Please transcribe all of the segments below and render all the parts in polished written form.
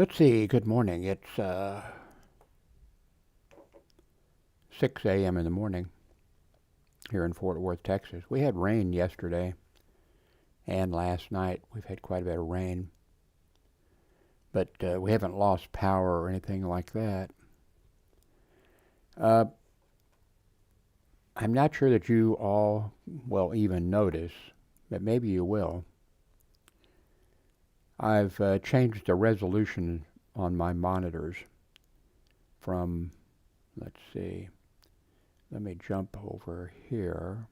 Let's see. Good morning. It's 6 a.m. in the morning here in Fort Worth, Texas. We had rain yesterday and last night. We've had quite a bit of rain, but we haven't lost power or anything like that. Uh, I'm not sure that you all will even notice, but maybe you will. I've changed the resolution on my monitors from, let's see, let me jump over here.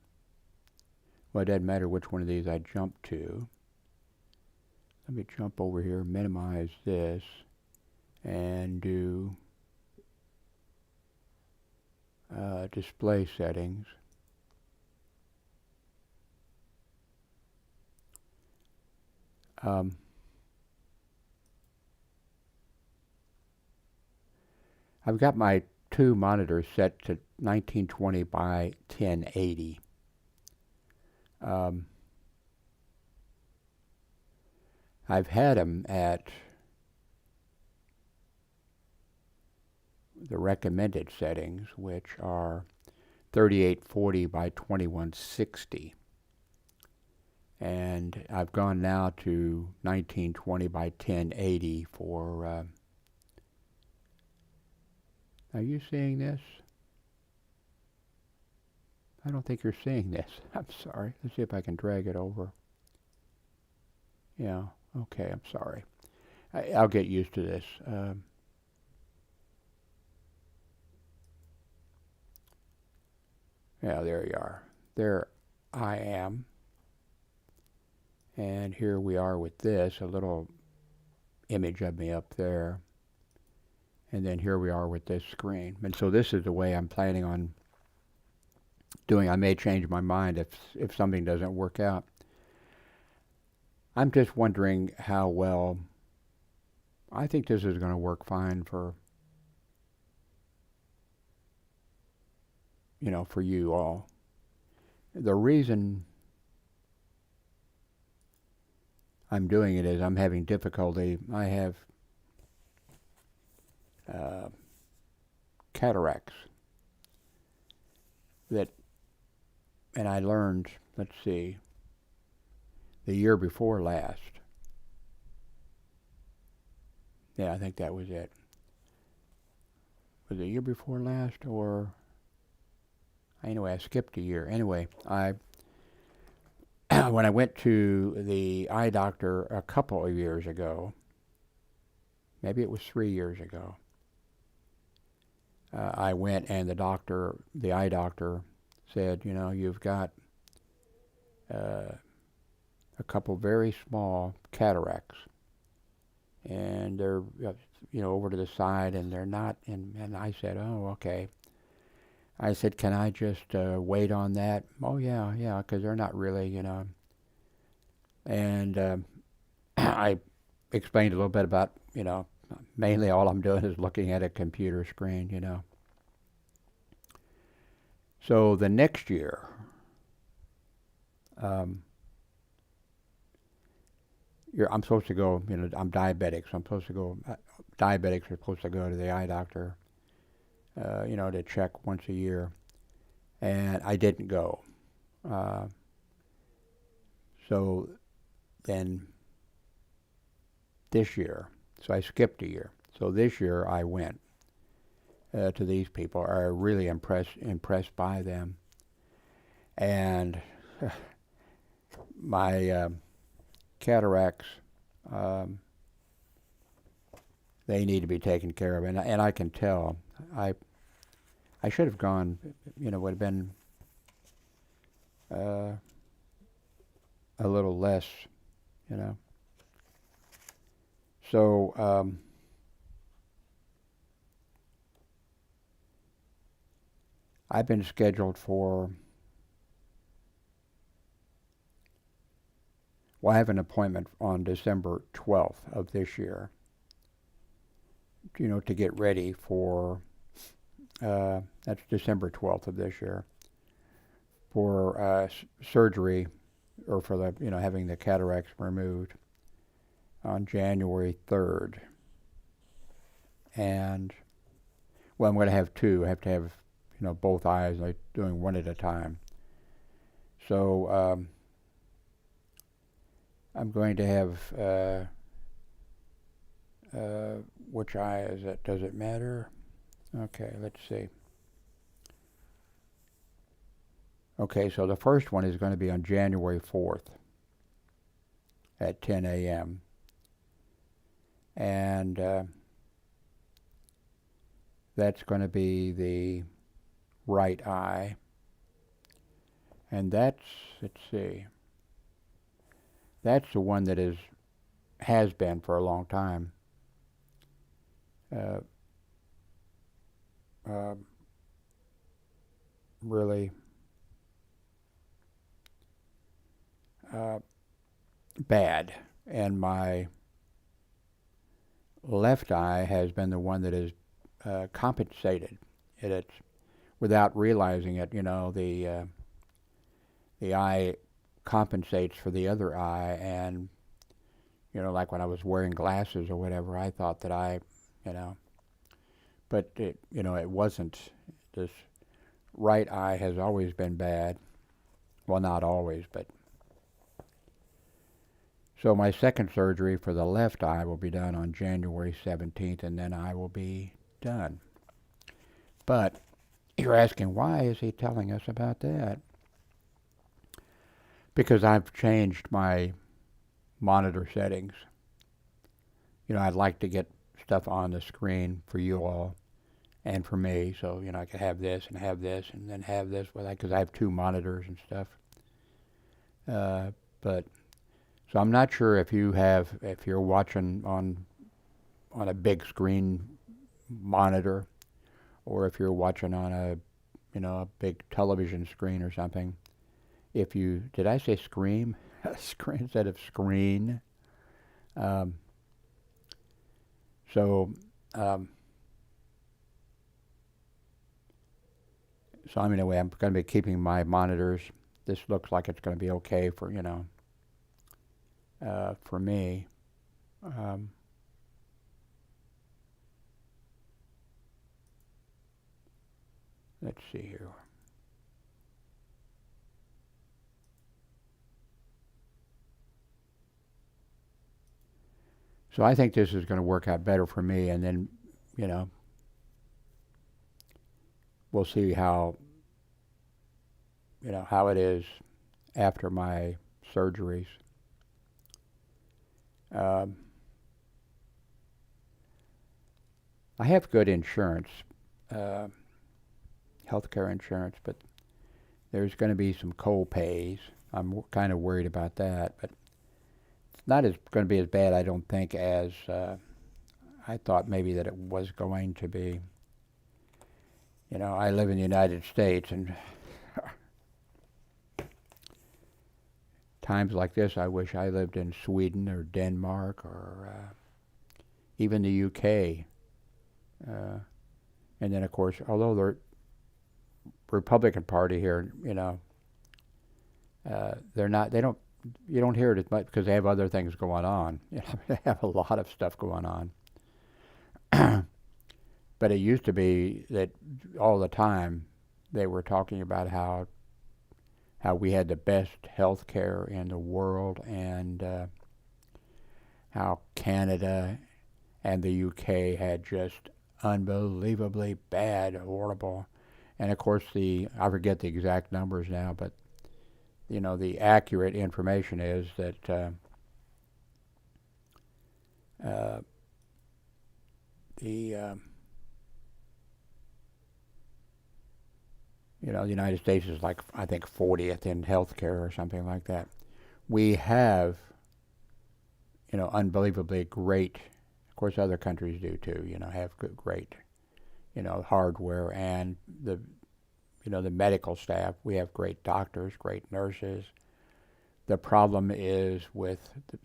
Well, it doesn't matter which one of these I jump to. Let me jump over here, minimize this, and do display settings. Um, I've got my two monitors set to 1920 by 1080. I've had them at the recommended settings, which are 3840 by 2160. And I've gone now to 1920 by 1080 for. Are you seeing this? I don't think you're seeing this. I'm sorry. Let's see if I can drag it over. Yeah, okay, I'm sorry. I'll get used to this. Yeah, there you are. There I am. And here we are with this, a little image of me up there. And then here we are with this screen. And so this is the way I'm planning on doing. I may change my mind if something doesn't work out. I'm just wondering how well. I think this is going to work fine for for you all. The reason I'm doing it is I'm having difficulty. I have cataracts that, and I learned, let's see, the year before last. Yeah, I think that was it. Was it the year before last, or anyway, I skipped a year. Anyway, I when I went to the eye doctor a couple of years ago, maybe it was 3 years ago, I went and the eye doctor said, you've got a couple very small cataracts, and they're over to the side, and they're not. And I said, oh, okay. I said, can I just wait on that? Oh, yeah, because they're not really. And I explained a little bit about, mainly all I'm doing is looking at a computer screen. So the next year, I'm supposed to go, I'm diabetic, so I'm supposed to go, diabetics are supposed to go to the eye doctor, to check once a year. And I didn't go. So then this year, so I skipped a year. So this year I went to these people. I really impressed by them. And my cataracts, they need to be taken care of, and I can tell. I should have gone. Would have been a little less. So I've been scheduled for. Well, I have an appointment on December 12th of this year, to get ready for, that's December 12th of this year, for surgery, or for the, having the cataracts removed on January 3rd. and well, I'm going to have two. I have to have both eyes, like doing one at a time. So I'm going to have which eye is it? Does it matter? Okay, let's see. Okay, so the first one is going to be on January 4th at 10 a.m. And that's going to be the right eye. And let's see, that's the one that has been for a long time. Uh, really bad. And my left eye has been the one that is compensated. It's without realizing it. The eye compensates for the other eye, and like when I was wearing glasses or whatever, I thought that but it wasn't. This right eye has always been bad. Well, not always, but. So my second surgery for the left eye will be done on January 17th, and then I will be done. But you're asking, why is he telling us about that? Because I've changed my monitor settings. I'd like to get stuff on the screen for you all and for me, so I could have this and then have this with because I have two monitors and stuff. But so I'm not sure if you're watching on a big screen monitor, or if you're watching on a big television screen or something. Did I say screen? Screen instead of screen. So anyway, I'm going to be keeping my monitors. This looks like it's going to be okay for for me. Let's see here. So I think this is going to work out better for me, and then, we'll see how it is after my surgeries. I have good insurance, healthcare insurance, but there's going to be some co-pays. I'm kind of worried about that, but it's not going to be as bad, I don't think, as I thought maybe that it was going to be. I live in the United States, and times like this, I wish I lived in Sweden or Denmark or even the UK. And then, of course, although the Republican Party here, they're not. They don't. You don't hear it as much because they have other things going on. They have a lot of stuff going on. But it used to be that all the time they were talking about how we had the best health care in the world, and how Canada and the UK had just unbelievably bad, horrible. And of course, I forget the exact numbers now, but the accurate information is that the United States is like, I think, 40th in healthcare or something like that. We have, unbelievably great. Of course, other countries do too. Have great, hardware, and the medical staff. We have great doctors, great nurses. The problem is with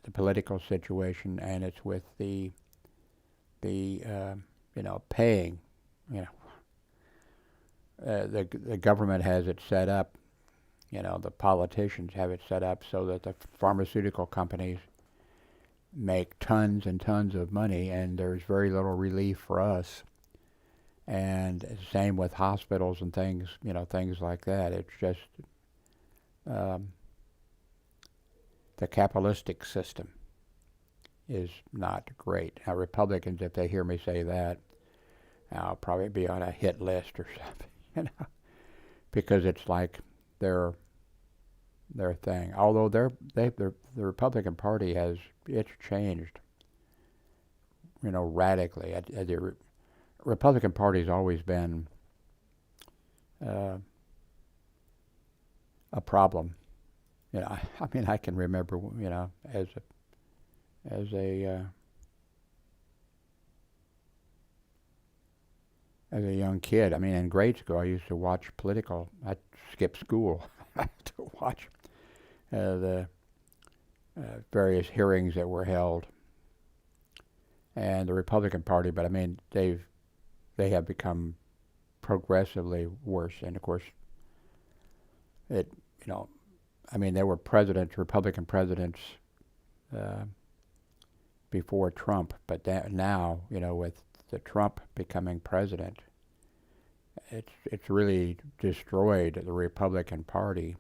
the political situation, and it's with the paying. The government has it set up. The politicians have it set up so that the pharmaceutical companies make tons and tons of money, and there's very little relief for us. And same with hospitals and things, things like that. It's just um, the capitalistic system is not great. Now, Republicans, if they hear me say that, I'll probably be on a hit list or something, because it's like their thing. Although the Republican Party it's changed, radically. The Republican Party's always been uh, a problem. I mean, I can remember, as a young kid. I mean, in grade school, I used to watch political. I'd skip school to watch the various hearings that were held, and the Republican Party. But I mean, they have become progressively worse. And of course, it I mean, there were Republican presidents before Trump, but now, with the Trump becoming president, it's really destroyed the Republican Party.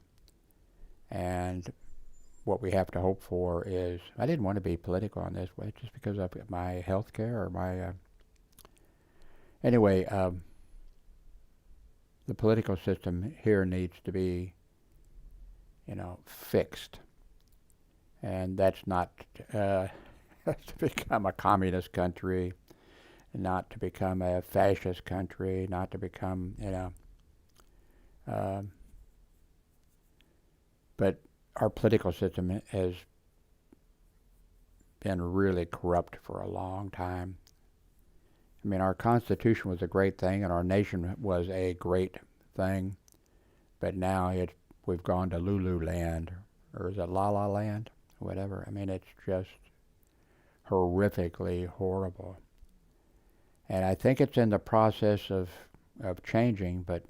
And what we have to hope for is, I didn't want to be political on this way, just because of my health care or my anyway. The political system here needs to be, fixed, and that's not to become a communist country, not to become a fascist country, not to become, but our political system has been really corrupt for a long time. I mean, our Constitution was a great thing, and our nation was a great thing, but now we've gone to Lulu Land, or is it La La Land? Whatever. I mean, it's just horrifically horrible. And I think it's in the process of changing, but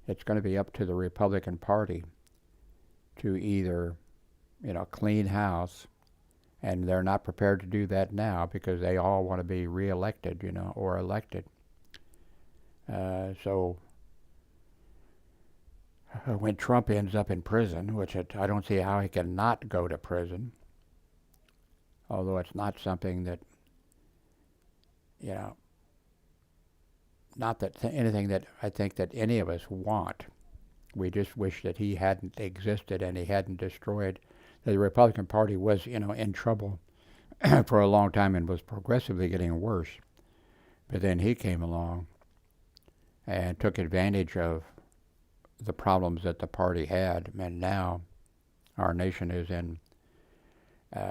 it's going to be up to the Republican Party to either, clean house, and they're not prepared to do that now because they all want to be reelected, or elected. So when Trump ends up in prison, which I don't see how he can not go to prison, although it's not something that, not that anything that I think that any of us want. We just wish that he hadn't existed and he hadn't destroyed. The Republican Party was, in trouble for a long time and was progressively getting worse. But then he came along and took advantage of the problems that the party had, and now our nation is in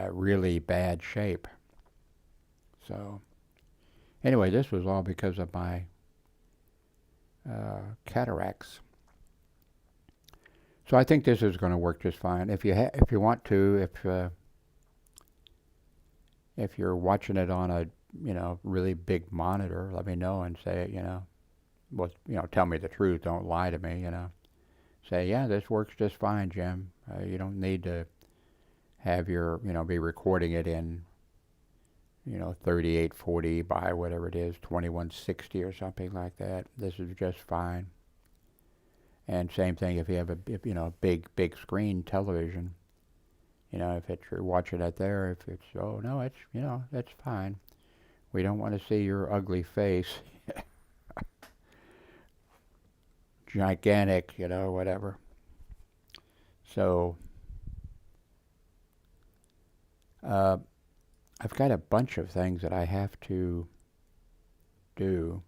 really bad shape. So anyway, this was all because of my cataracts. So I think this is going to work just fine. If you want to, if you're watching it on a really big monitor, let me know and say, well, tell me the truth. Don't lie to me. Say, yeah, this works just fine, Jim. You don't need to have your be recording it in 3840 by whatever it is, 2160 or something like that. This is just fine. And same thing if you have a big screen television. If you're watching it there, if it's that's fine. We don't want to see your ugly face, gigantic, whatever. So I've got a bunch of things that I have to do.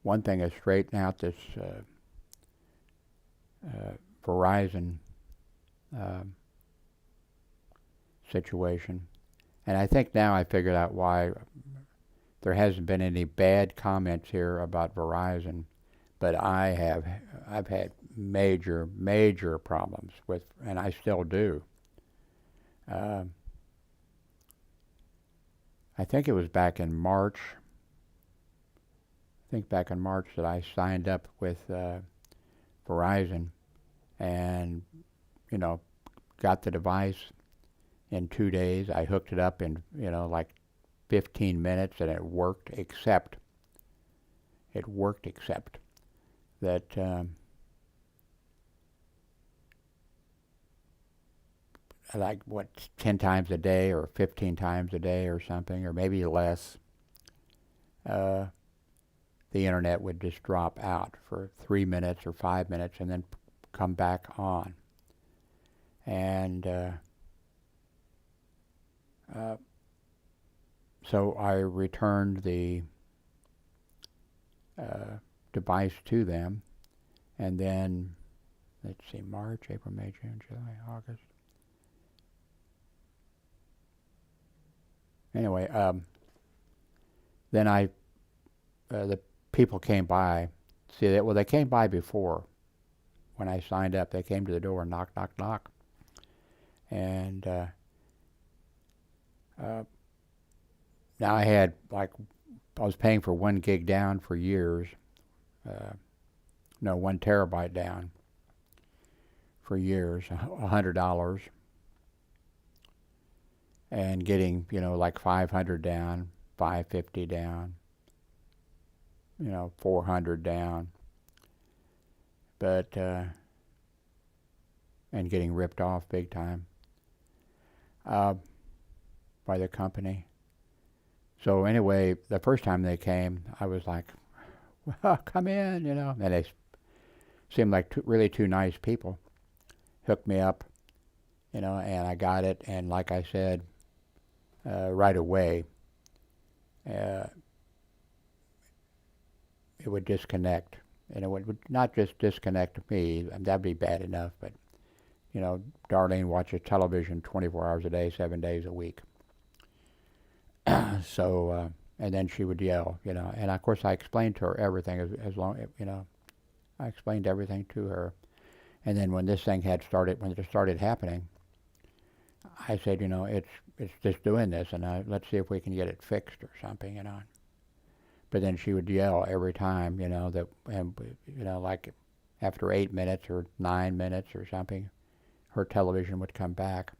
One thing is straighten out this Verizon situation. And I think now I figured out why there hasn't been any bad comments here about Verizon, but I've had major problems with, and I still do. I think it was back in March. That I signed up with Verizon and, got the device, in 2 days. I hooked it up in, like 15 minutes, and it worked, except that like, 10 times a day or 15 times a day or something, or maybe less, the internet would just drop out for 3 minutes or 5 minutes and then come back on. And so I returned the device to them, and then, let's see, March, April, May, June, July, August. Anyway, then the people came by. See, they came by before. When I signed up, they came to the door, knock, knock, knock. And now I was paying for 1 gig down for years. 1 terabyte down for years, $100. And getting, like 500 down, 550 down, 400 down. But, and getting ripped off big time by the company. So anyway, the first time they came, I was like, well, come in, And they seemed like really two nice people. Hooked me up, and I got it. And like I said, right away, it would disconnect. And it would not just disconnect me, that'd be bad enough, but, Darlene watches television 24 hours a day, 7 days a week. So, and then she would yell, and of course I explained to her everything as long, I explained everything to her. And then when this thing when it started happening, I said, it's just doing this, and let's see if we can get it fixed or something, But then she would yell every time, like after 8 minutes or 9 minutes or something, her television would come back.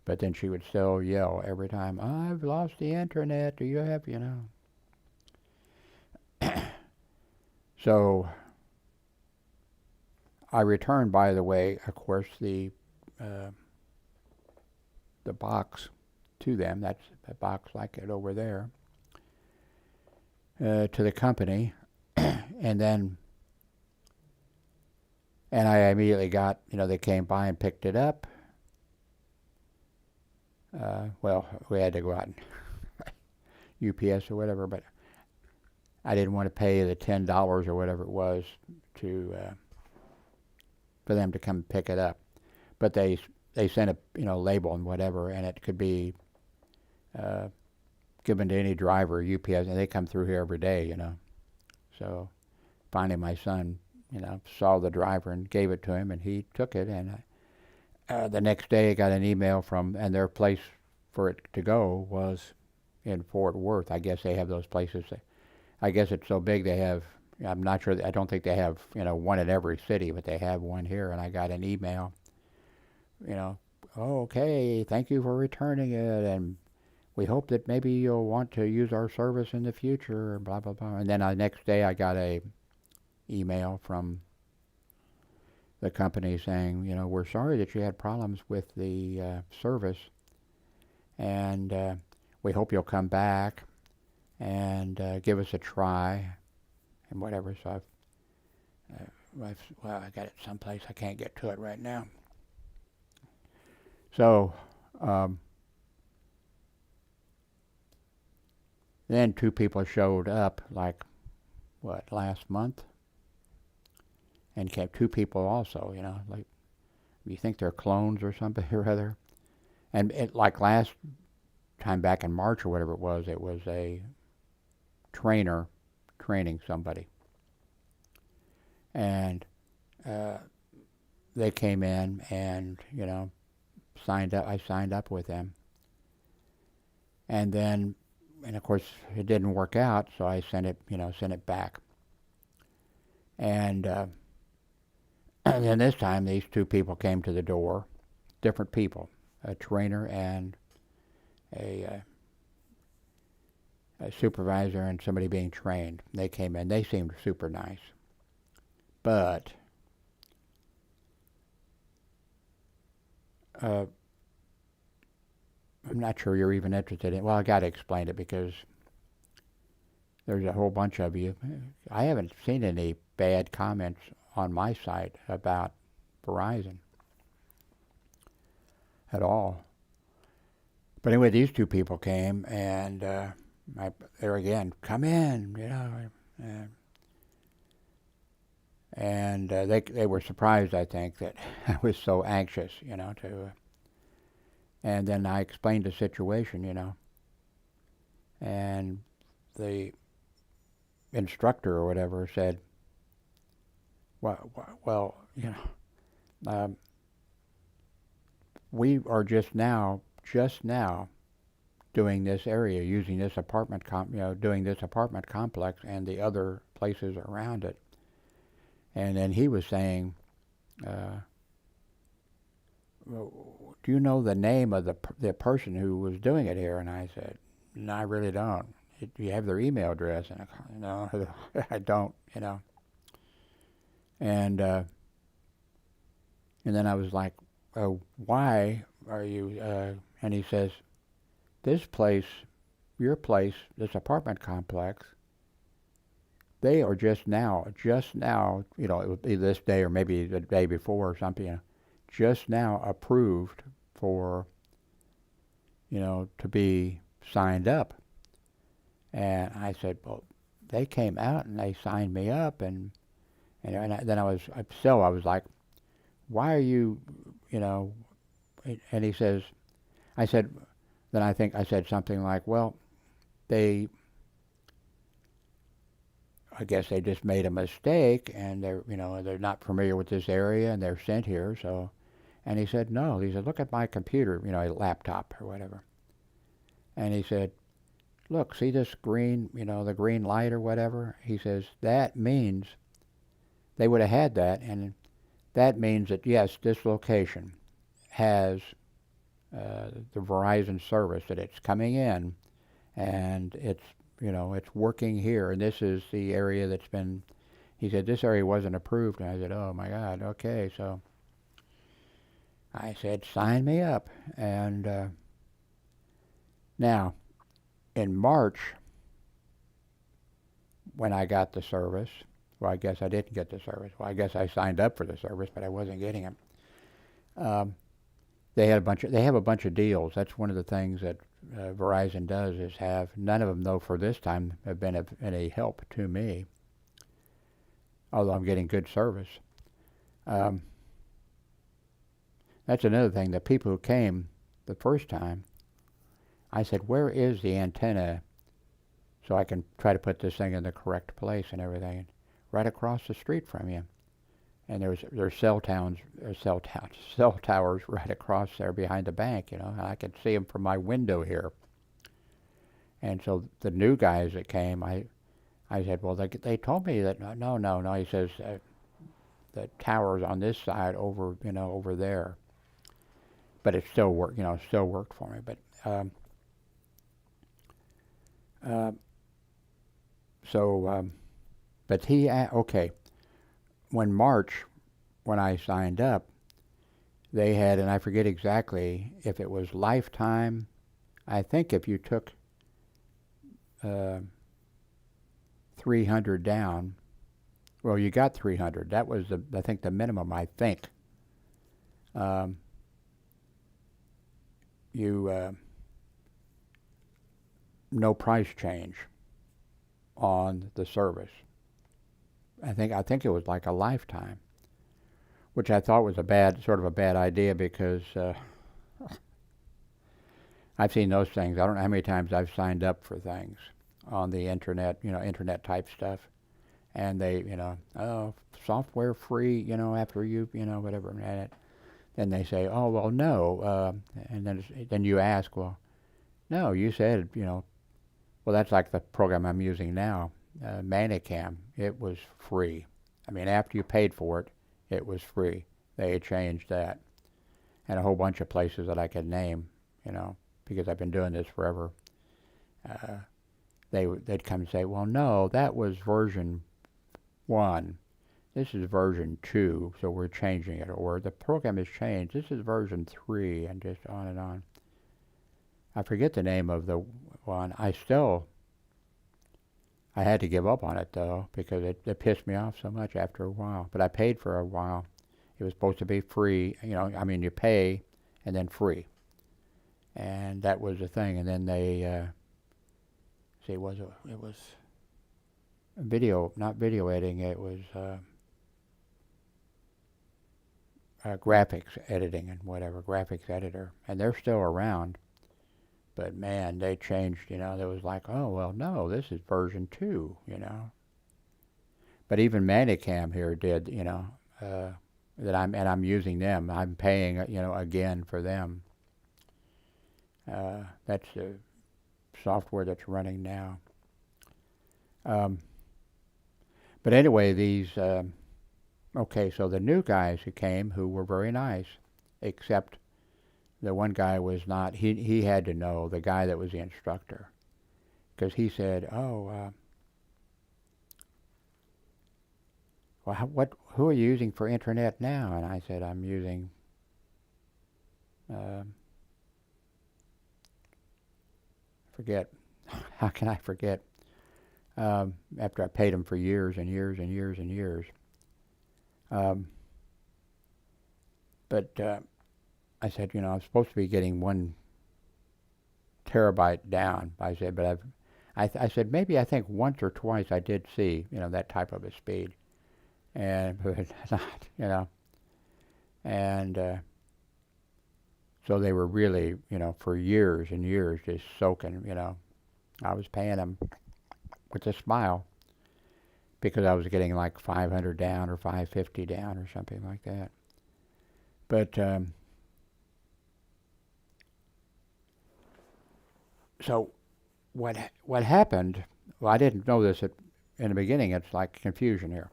But then she would still yell every time, I've lost the internet, do you have, So I returned, by the way, of course, the box to them. That's a box like it over there, to the company. And I immediately got, they came by and picked it up. Well, we had to go out and UPS or whatever, but I didn't want to pay the $10 or whatever it was for them to come pick it up. But they sent a label and whatever, and it could be given to any driver, UPS, and they come through here every day, So finally my son, saw the driver and gave it to him, and he took it. And the next day I got an email and their place for it to go was in Fort Worth. I guess they have those places. I guess it's so big they have, I'm not sure, I don't think they have, one in every city, but they have one here. And I got an email, okay, thank you for returning it, and we hope that maybe you'll want to use our service in the future, blah, blah, blah. And then the next day I got a email from the company saying, we're sorry that you had problems with the service, and we hope you'll come back and give us a try and whatever. So I got it someplace. I can't get to it right now. So then 2 people showed up, last month, and kept 2 people also, like, you think they're clones or something or other. And last time back in March or whatever it was a trainer training somebody. And they came in and, I signed up with them. And then, and of course, it didn't work out, so I sent it back. And then this time, these 2 people came to the door, different people, a trainer and a supervisor and somebody being trained. They came in. They seemed super nice. But I'm not sure you're even interested in. Well, I got to explain it because there's a whole bunch of you. I haven't seen any bad comments on my site about Verizon at all. But anyway, these two people came, and they're again, come in, and they were surprised, I think, that I was so anxious, to. And then I explained the situation, and the instructor or whatever said, well, we are just now doing this area, using this doing this apartment complex and the other places around it. And then he was saying, do you know the name of the person who was doing it here? And I said, no, I really don't. Do you have their email address? And no, I don't, And then I was like, oh, why are you, and he says, this place, your place, this apartment complex, they are just now, it would be this day or maybe the day before or something, just now approved for, to be signed up. And I said, well, they came out and they signed me up, and then I was like, why are you, and he says, then I think I said something like, well, I guess they just made a mistake, and they're not familiar with this area, and they're sent here, so. And he said, no. He said, look at my computer, a laptop or whatever. And he said, look, see this green, the green light or whatever? He says, that means they would have had that, and that means that, yes, this location has the Verizon service, that it's coming in, and it's, it's working here, and this is the area that's been, he said, this area wasn't approved. And I said, oh my God, okay, so I said, sign me up. And now, in March, when I got the service, well, I guess I didn't get the service. Well, I guess I signed up for the service, but I wasn't getting it. They have a bunch of deals. That's one of the things that Verizon does, is have, none of them, though, for this time have been of any help to me, although I'm getting good service. That's another thing. The people who came the first time, I said, where is the antenna so I can try to put this thing in the correct place and everything? Right across the street from you. And there's cell towers right across there behind the bank, and I could see them from my window here. And so the new guys that came, I said, well, they told me that, no. He says, the tower's on this side over, over there. But it still worked, still worked for me. But but okay. When I signed up, they had, and I forget exactly if it was lifetime. I think if you took 300 down, well, you got 300. That was I think the minimum. I think. No price change on the service. I think it was like a lifetime, which I thought was a bad idea, because I've seen those things. I don't know how many times I've signed up for things on the internet, internet type stuff, and they, software free, after you, whatever, and then they say, oh, well, no, and then you ask, well, no, you said, well, that's like the program I'm using now, Manicam. It was free. I mean, after you paid for it, it was free. They had changed that. and a whole bunch of places that I could name, because I've been doing this forever. They'd come and say, well, no, that was version 1. This is version 2, so we're changing it. Or the program has changed. This is version 3, and just on and on. I forget the name of the one. I had to give up on it, though, because it pissed me off so much after a while. But I paid for a while. It was supposed to be free. You pay and then free. And that was the thing. And then they, it was video, not video editing. It was graphics editing and whatever, graphics editor. And they're still around. But man, they changed, there was like, oh, well, no, this is version 2, But even Manicam here did, that I'm using them. I'm paying, again for them. That's the software that's running now. But anyway, these, okay, so the new guys who came, who were very nice, except the one guy was not, he had to know, the guy that was the instructor, because he said, oh, well, who are you using for internet now? And I said, I'm using, forget, how can I forget, after I paid him for years and years and years and years. But I said, I'm supposed to be getting 1 terabyte down. I said, but I said, maybe I think once or twice I did see, that type of a speed. But not, And so they were really, for years and years just soaking, I was paying them with a smile because I was getting like 500 down or 550 down or something like that. But so what happened, well, I didn't know this in the beginning. It's like confusion here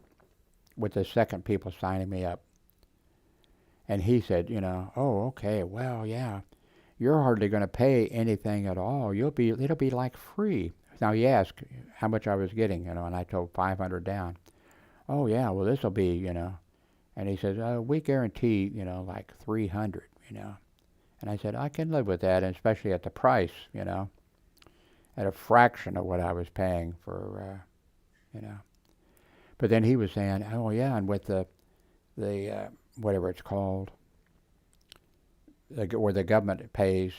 with the second people signing me up. And he said, oh, okay, well, yeah, you're hardly going to pay anything at all. It'll be like free. Now he asked how much I was getting, and I told 500 down. Oh, yeah, well, this will be, And he says, we guarantee, like 300, And I said, I can live with that, and especially at the price, at a fraction of what I was paying for, But then he was saying, oh, yeah, and with the whatever it's called, where the government pays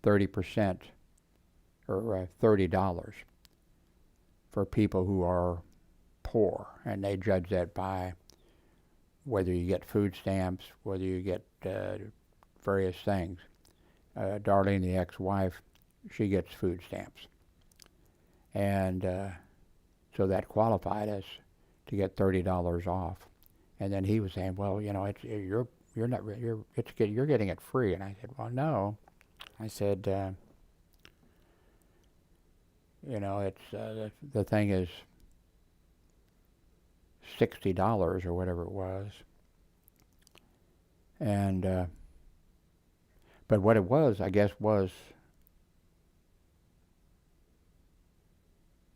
30% or $30 for people who are poor, and they judge that by whether you get food stamps, whether you get various things. Darlene, the ex-wife, she gets food stamps, and so that qualified us to get $30 off. And then he was saying, well, you're getting it free. And I said, well, no. I said, it's the thing is $60 or whatever it was. And but what it was, I guess, was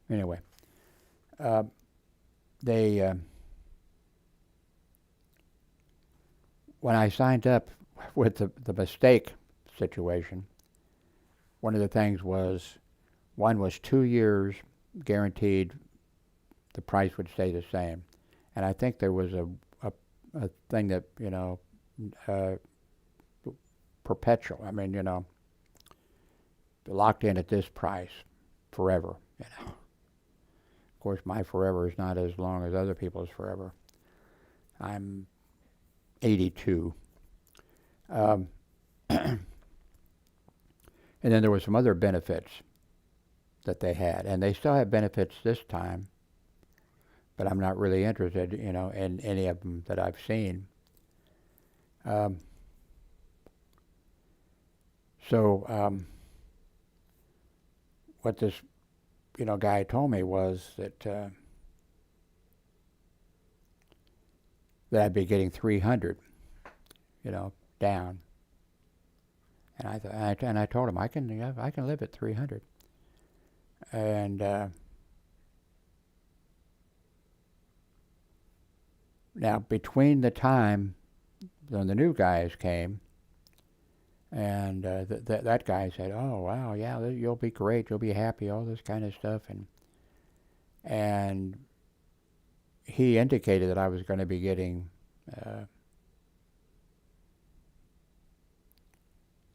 anyway. They when I signed up with the mistake situation, one of the things was, one was 2 years guaranteed the price would stay the same. And I think there was a thing that, perpetual. I mean, locked in at this price forever, Of course, my forever is not as long as other people's forever. I'm 82. And then there were some other benefits that they had, and they still have benefits this time, but I'm not really interested, in any of them that I've seen. What this, guy told me was that I'd be getting 300, down. And I told him I can live at 300. And now between the time when the new guys came, and that guy said, "Oh wow, yeah, you'll be great, you'll be happy, all this kind of stuff," and he indicated that I was going to be getting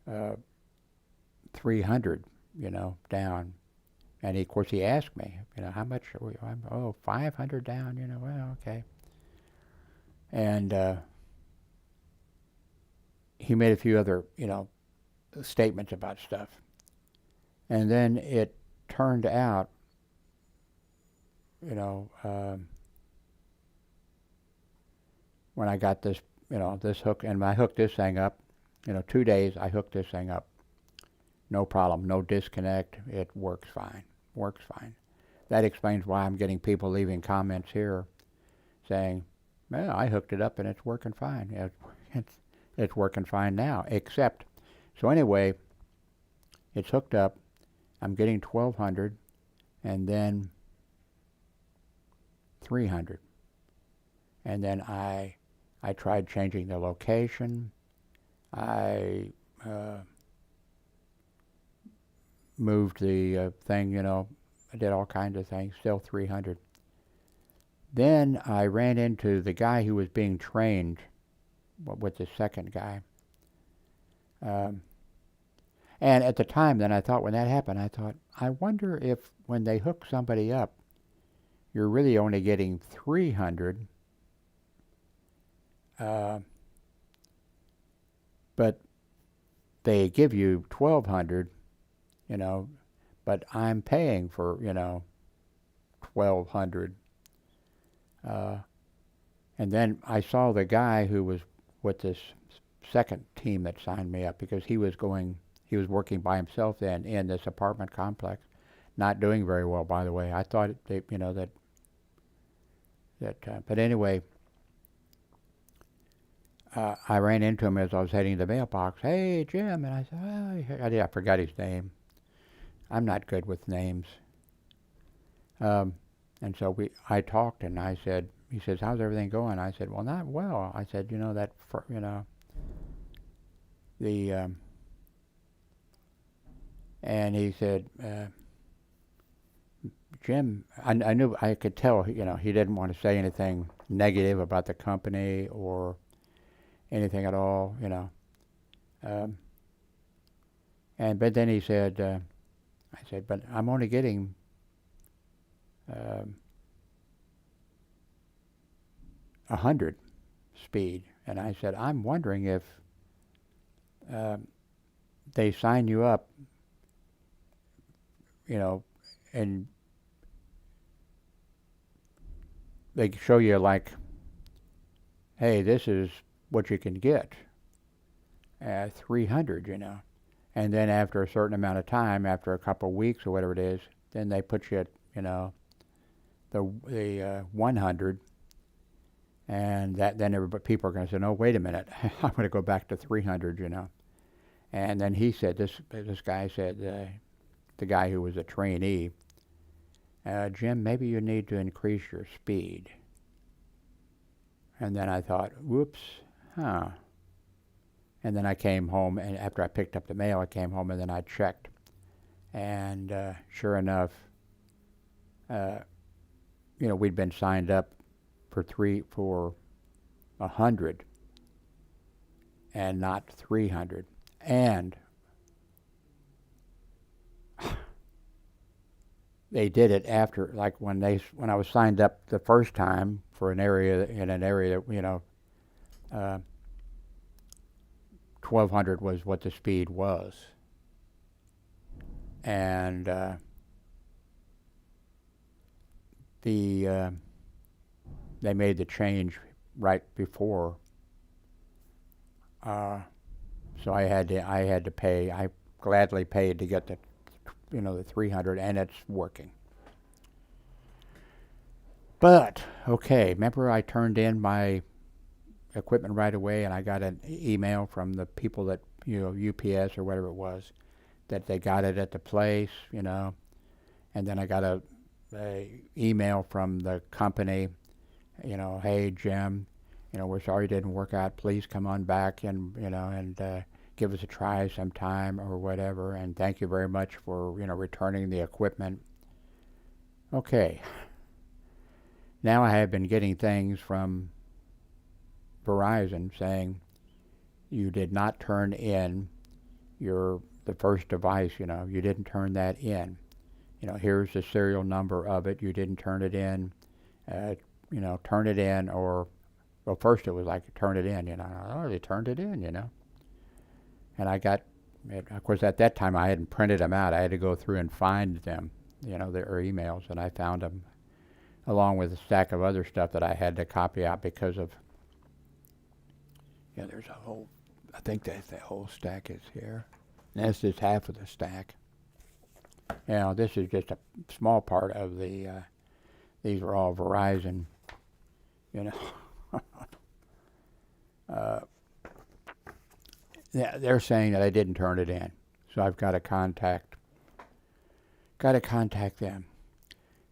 uh, 300, down. And of course he asked me, how much are we? Oh, 500 down, well, okay. And he made a few other, statements about stuff. And then it turned out, when I got this, this hook, and I hooked this thing up, 2 days I hooked this thing up. No problem, no disconnect, it works fine, That explains why I'm getting people leaving comments here saying, well, I hooked it up and it's working fine. It's working fine now, except, so anyway, it's hooked up, I'm getting 1200 and then 300. And then I tried changing the location. I moved the thing, I did all kinds of things, still 300. Then I ran into the guy who was being trained with the second guy. And at the time, then I thought, when that happened, I thought, I wonder if when they hook somebody up, you're really only getting 300, but they give you 1200, but I'm paying for, 1200. And then I saw the guy who was with this second team that signed me up, because he was working by himself then in this apartment complex, not doing very well, by the way. I thought but anyway, I ran into him as I was heading to the mailbox. Hey, Jim, and I said, I forgot his name. I'm not good with names. And so I talked, and I said, he says, how's everything going? I said, well, not well. I said, and he said, Jim, I knew, I could tell, he didn't want to say anything negative about the company or anything at all, but then he said, I said, but I'm only getting 100 speed. And I said, I'm wondering if they sign you up, and they show you like, hey, this is what you can get at 300, and then after a certain amount of time, after a couple of weeks or whatever it is, then they put you at, the 100, and then people are going to say, no, wait a minute, I'm going to go back to 300, And then he said, this guy said, the guy who was a trainee, Jim, maybe you need to increase your speed. And then I thought, whoops, huh. And then I came home, and after I picked up the mail, I came home and then I checked. And sure enough, we'd been signed up for 100 and not 300. And they did it after, like when I was signed up the first time for an area, 1200 was what the speed was. And they made the change right before, so I had to pay. I gladly paid to get the 300, and it's working. But okay, remember I turned in my equipment right away, and I got an email from the people that UPS or whatever it was, that they got it at the place, and then I got a email from the company, hey Jim, we're sorry it didn't work out. Please come on back and give us a try sometime or whatever. And thank you very much for returning the equipment. Okay. Now I have been getting things from Verizon saying you did not turn in the first device. You didn't turn that in. Here's the serial number of it. You didn't turn it in. Turn it in, or, well, first it was like, turn it in, Oh, they turned it in, And I got, of course, at that time I hadn't printed them out. I had to go through and find them, their emails, and I found them along with a stack of other stuff that I had to copy out because of, there's a whole, I think that the whole stack is here. And that's just half of the stack. This is just a small part of the, these are all Verizon, they're saying that I didn't turn it in. So I've got to contact them.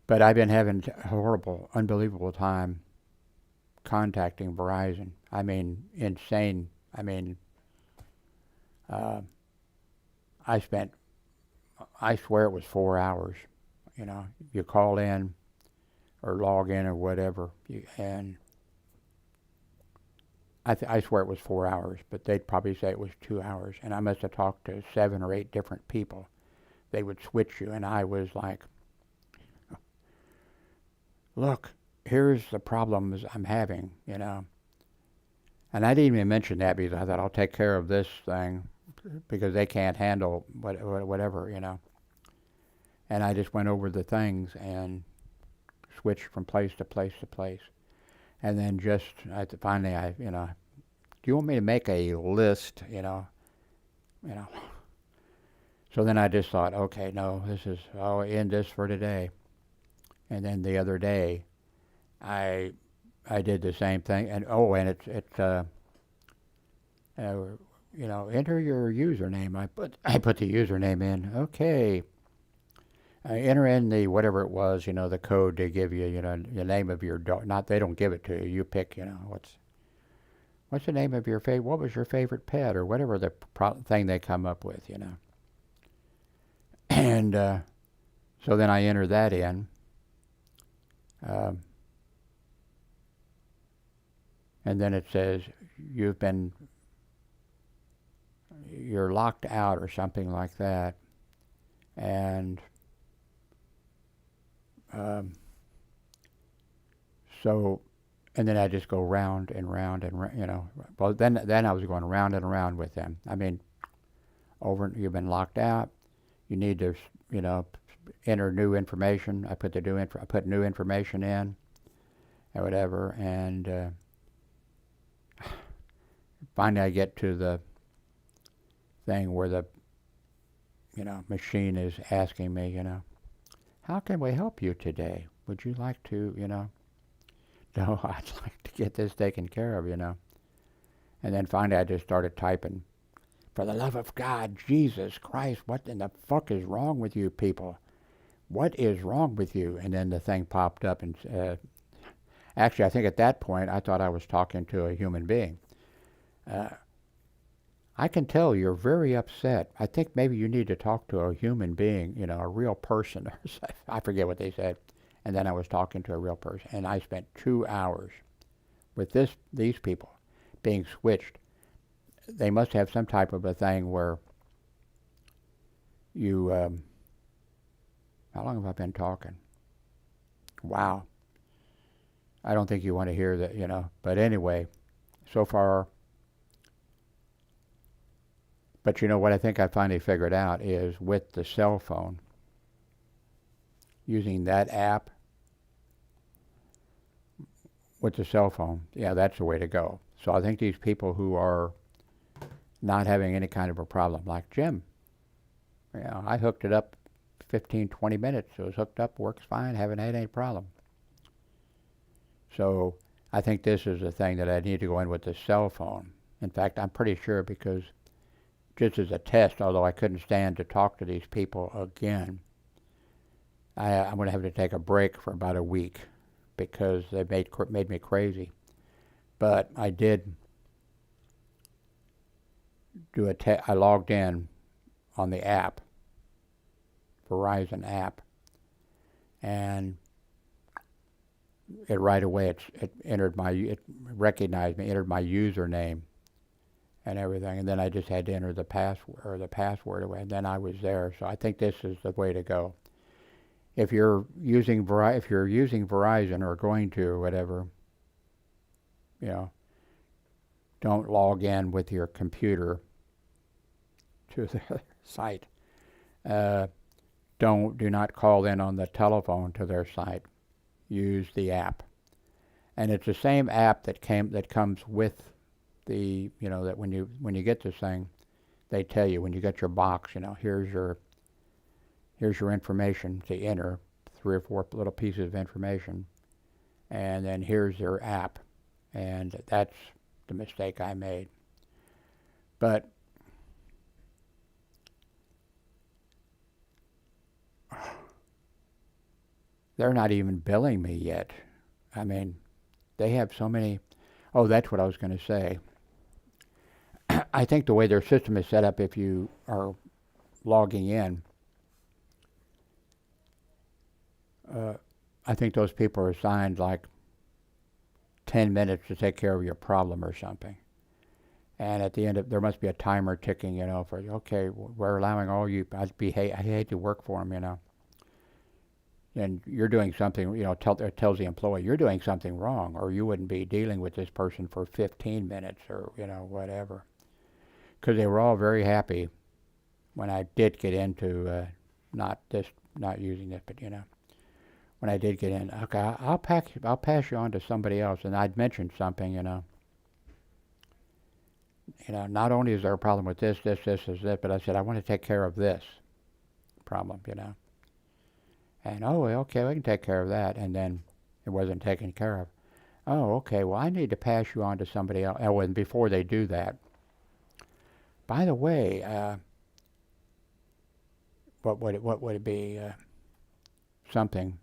But I've been having a horrible, unbelievable time contacting Verizon. I mean, insane. I mean, I swear it was 4 hours. You call in or log in or whatever, and I swear it was 4 hours, but they'd probably say it was 2 hours. And I must have talked to 7 or 8 different people. They would switch you, and I was like, look, here's the problems I'm having, And I didn't even mention that because I thought I'll take care of this thing because they can't handle whatever, And I just went over the things and switched from place to place to place. And then finally, do you want me to make a list, So then I just thought, okay, no, I'll end this for today. And then the other day, I did the same thing. And enter your username. I put the username in. Okay. I enter in the whatever it was, the code they give you, the name of your dog. Not they don't give it to you. You pick, what's the name of your what was your favorite pet or whatever the thing they come up with, And so then I enter that in. And then it says you're locked out or something like that. And and then I just go round and round and well, then I was going round and round with them. I mean, you've been locked out. You need to, enter new information. I put new information in, or whatever, and finally I get to the thing where the, machine is asking me, how can we help you today? Would you like to, no, I'd like to get this taken care of, And then finally I just started typing, for the love of God, Jesus Christ, what in the fuck is wrong with you people? What is wrong with you? And then the thing popped up, and actually I think at that point I thought I was talking to a human being. I can tell you're very upset. I think maybe you need to talk to a human being, a real person. I forget what they said. And then I was talking to a real person. And I spent 2 hours with these people being switched. They must have some type of a thing where you, how long have I been talking? Wow. I don't think you want to hear that, But anyway, so far. But what I think I finally figured out is with the cell phone, using that app with the cell phone, that's the way to go. So I think these people who are not having any kind of a problem, like Jim, I hooked it up 15, 20 minutes. It was hooked up, works fine, haven't had any problem. So I think this is a thing that I need to go in with the cell phone. In fact, I'm pretty sure because just as a test, although I couldn't stand to talk to these people again, I'm going to have to take a break for about a week because they made me crazy. But I did do I logged in on the app, Verizon app, and it right away it recognized me, entered my username and everything, and then I just had to enter the password away, and then I was there. So I think this is the way to go. If you're using Verizon or going to or whatever, you know, don't log in with your computer to their site. Do not call in on the telephone to their site. Use the app, and it's the same app that comes with the, that when you get this thing, they tell you when you get your box, here's your information to enter, 3 or 4 little pieces of information, and then here's your app, and that's the mistake I made. But they're not even billing me yet. I mean, they have so many. Oh, that's what I was going to say. I think the way their system is set up, if you are logging in, I think those people are assigned like 10 minutes to take care of your problem or something. And at the end there must be a timer ticking, for, okay, we're allowing all you, I hate to work for them, and you're doing something, it tells the employee you're doing something wrong, or you wouldn't be dealing with this person for 15 minutes or, whatever. Because they were all very happy when I did get into, not using this, but, when I did get in, okay, I'll pass you on to somebody else. And I'd mentioned something, not only is there a problem with this, but I said, I want to take care of this problem, And, oh, okay, we can take care of that. And then it wasn't taken care of. Oh, okay, well, I need to pass you on to somebody else. Oh, and before they do that, by the way, what would it be? Something.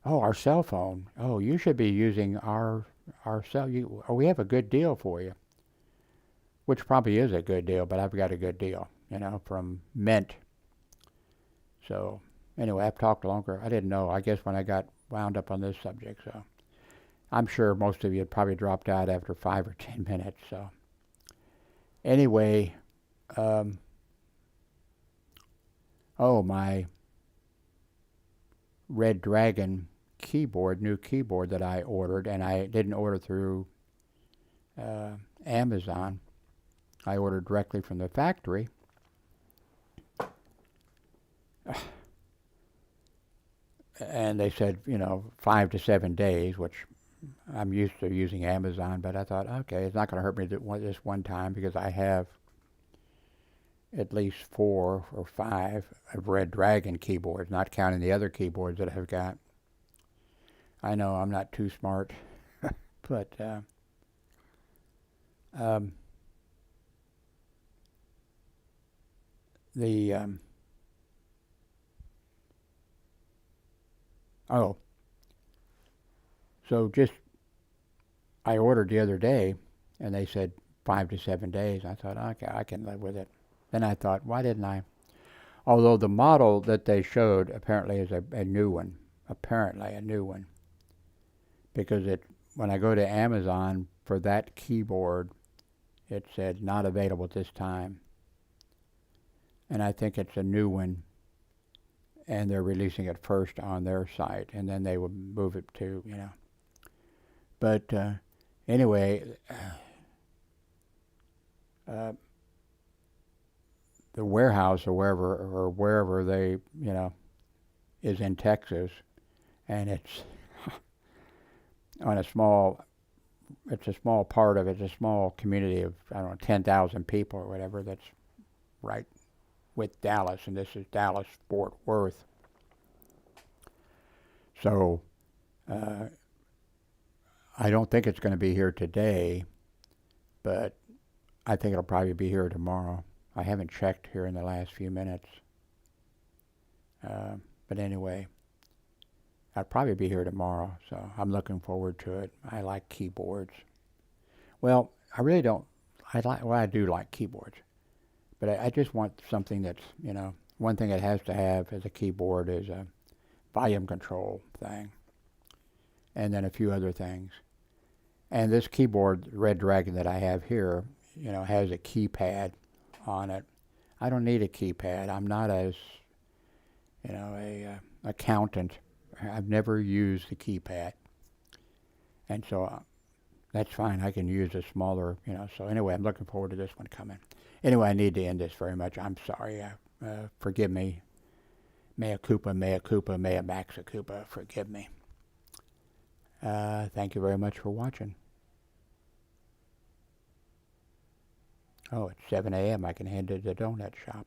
Oh, our cell phone. Oh, you should be using our cell. We have a good deal for you, which probably is a good deal, but I've got a good deal, from Mint. So anyway, I've talked longer. I didn't know. I guess when I got wound up on this subject, so I'm sure most of you had probably dropped out after 5 or 10 minutes. So anyway, my Red Dragon new keyboard that I ordered, and I didn't order through Amazon. I ordered directly from the factory. And they said, 5 to 7 days, which I'm used to using Amazon, but I thought, okay, it's not going to hurt me this one time because I have at least 4 or 5 of Red Dragon keyboards, not counting the other keyboards that I've got. I know I'm not too smart, but so just I ordered the other day, and they said 5 to 7 days. I thought, okay, I can live with it. Then I thought, why didn't I? Although the model that they showed apparently is a new one. Apparently a new one. Because when I go to Amazon for that keyboard, it said not available at this time. And I think it's a new one, and they're releasing it first on their site, and then they will move it to, But anyway, the warehouse or wherever they, is in Texas, and it's on it's a small part of it. It's a small community of, 10,000 people or whatever that's right with Dallas, and this is Dallas, Fort Worth. So I don't think it's going to be here today, but I think it'll probably be here tomorrow. I haven't checked here in the last few minutes. But anyway, I'll probably be here tomorrow, so I'm looking forward to it. I like keyboards. Well, I really don't. I do like keyboards, but I just want something that's, one thing it has to have as a keyboard is a volume control thing, and then a few other things. And this keyboard, Red Dragon, that I have here, has a keypad on it. I don't need a keypad. I'm not as, a accountant. I've never used the keypad, and so that's fine. I can use a smaller, So anyway, I'm looking forward to this one coming. Anyway, I need to end this very much. I'm sorry. Forgive me. Mea culpa, mea culpa, mea maxa culpa. Forgive me. Thank you very much for watching. Oh, it's 7 a.m. I can head to the donut shop.